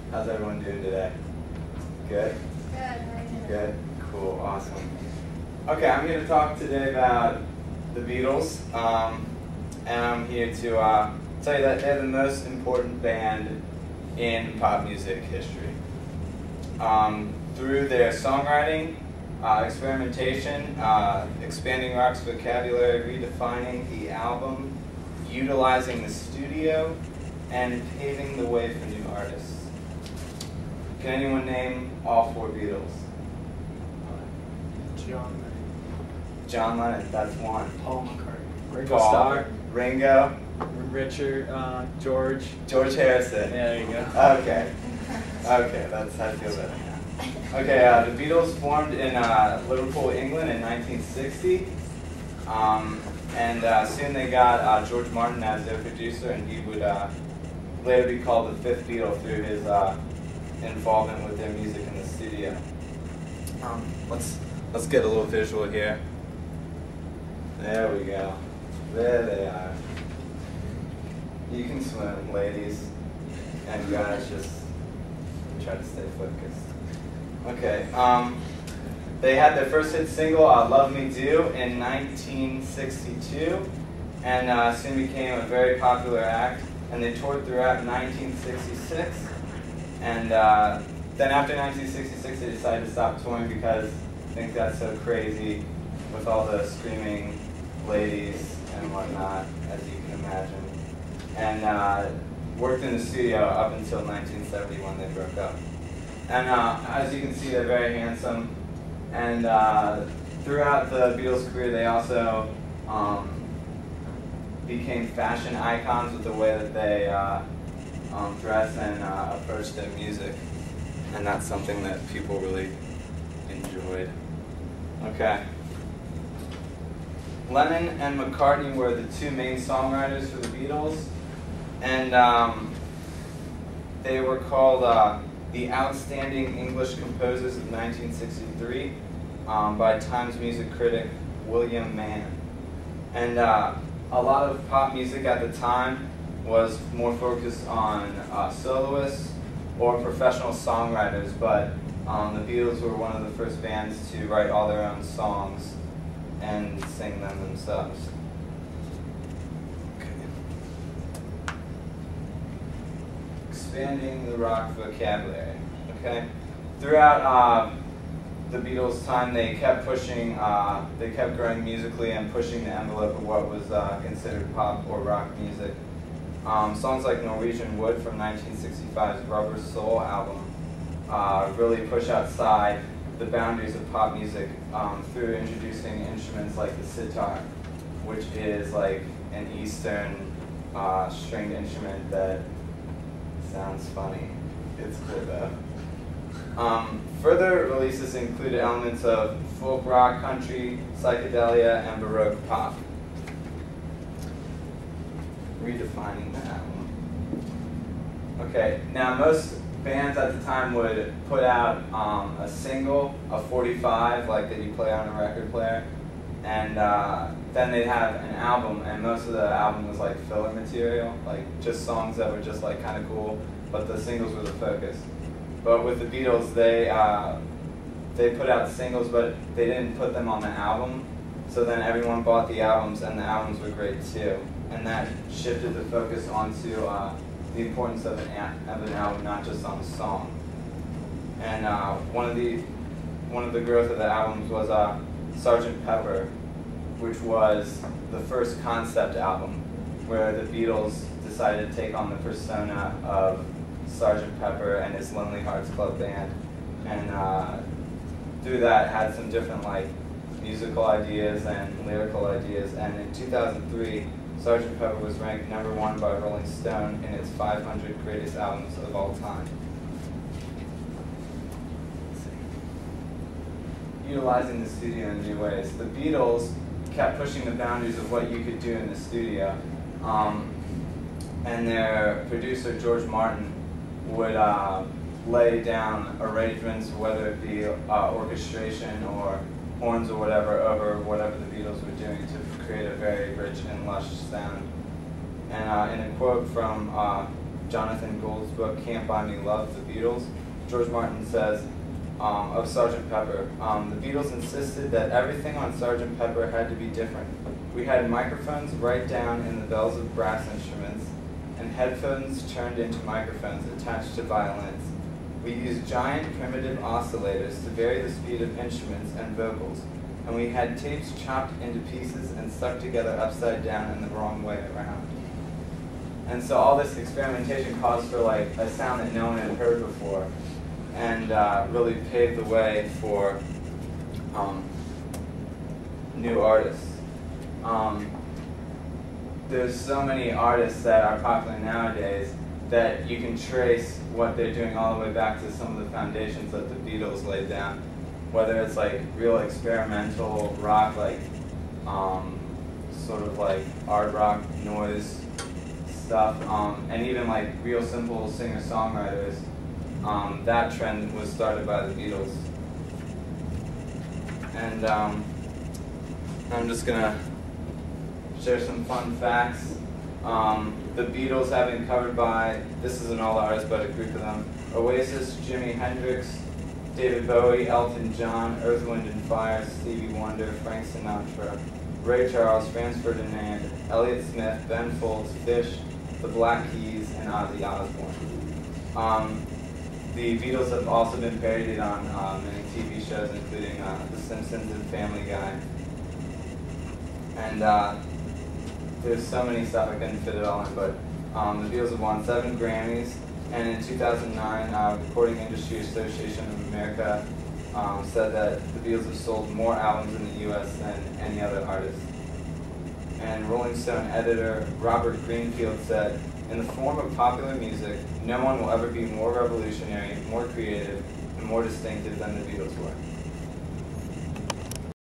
How's everyone doing today? Good? Good. Good? Cool, awesome. Okay, I'm here to talk today about the Beatles, and I'm here to tell you that they're the most important band in pop music history. Through their songwriting, experimentation, expanding rock's vocabulary, redefining the album, utilizing the studio, and paving the way for new artists. Can anyone name all four Beatles? John Lennon, that's one. Paul McCartney. Ringo Starr. Ringo. Richard, George. George Harrison. Yeah, there you go. Okay. Okay, that's I feel better now. Okay, the Beatles formed in Liverpool, England in 1960. And soon they got George Martin as their producer, and he would later be called the fifth Beatle through his involvement with their music in the studio. Let's get a little visual here. There we go. There they are. You can swim, ladies and guys. Just try to stay focused. Okay. They had their first hit single, "Love Me Do," in 1962, and soon became a very popular act. And they toured throughout 1966. And then after 1966, they decided to stop touring because I think that's so crazy with all the screaming ladies and whatnot, as you can imagine. And worked in the studio up until 1970 when they broke up. And as you can see, they're very handsome. And throughout the Beatles' career, they also became fashion icons with the way that they dress and approach their music. And that's something that people really enjoyed. Okay. Lennon and McCartney were the two main songwriters for the Beatles. And they were called the Outstanding English Composers of 1963 by Times music critic William Mann. And a lot of pop music at the time was more focused on soloists or professional songwriters, but the Beatles were one of the first bands to write all their own songs and sing them themselves. Expanding the rock vocabulary. Okay, throughout the Beatles' time, they kept pushing, they kept growing musically and pushing the envelope of what was considered pop or rock music. Songs like "Norwegian Wood" from 1965's Rubber Soul album really push outside the boundaries of pop music through introducing instruments like the sitar, which is like an Eastern stringed instrument that sounds funny. It's cool though. Further releases included elements of folk rock, country, psychedelia, and Baroque pop. Redefining the album. Okay, now most bands at the time would put out a single, a 45, like that you play on a record player, and then they'd have an album, and most of the album was like filler material, like just songs that were just like kind of cool, but the singles were the focus. But with the Beatles, they put out singles, but they didn't put them on the album, so then everyone bought the albums, and the albums were great too. And that shifted the focus onto the importance of an album, not just on a song. And one of the growth of the albums was Sgt. Pepper, which was the first concept album, where the Beatles decided to take on the persona of Sgt. Pepper and his Lonely Hearts Club Band, and through that had some different like musical ideas and lyrical ideas. And in 2003. Sgt. Pepper was ranked #1 by Rolling Stone in its 500 greatest albums of all time. Utilizing the studio in new ways. The Beatles kept pushing the boundaries of what you could do in the studio. And their producer, George Martin, would lay down arrangements, whether it be orchestration or horns or whatever, over whatever the Beatles were doing to create a very rich and lush sound. And in a quote from Jonathan Gould's book, Can't Buy Me Love, The Beatles, George Martin says of Sgt. Pepper, the Beatles insisted that everything on Sgt. Pepper had to be different. We had microphones right down in the bells of brass instruments, and headphones turned into microphones attached to violins. We used giant primitive oscillators to vary the speed of instruments and vocals, and we had tapes chopped into pieces and stuck together upside down in the wrong way around. And so all this experimentation caused for like a sound that no one had heard before, and really paved the way for new artists. There's so many artists that are popular nowadays that you can trace what they're doing all the way back to some of the foundations that the Beatles laid down. Whether it's like real experimental rock, like sort of like art rock, noise stuff, and even like real simple singer-songwriters, that trend was started by the Beatles. And I'm just gonna share some fun facts. The Beatles have been covered by, this isn't all the artists, but a group of them: Oasis, Jimi Hendrix, David Bowie, Elton John, Earth, Wind and Fire, Stevie Wonder, Frank Sinatra, Ray Charles, Franz Ferdinand, Elliott Smith, Ben Folds, Fish, the Black Keys, and Ozzy Osbourne. The Beatles have also been parodied on many TV shows, including The Simpsons and Family Guy. And there's so many stuff, I couldn't fit it all in, but the Beatles have won 7 Grammys, and in 2009, Recording Industry Association of America said that the Beatles have sold more albums in the U.S. than any other artist. And Rolling Stone editor Robert Greenfield said, "In the form of popular music, no one will ever be more revolutionary, more creative, and more distinctive than the Beatles were."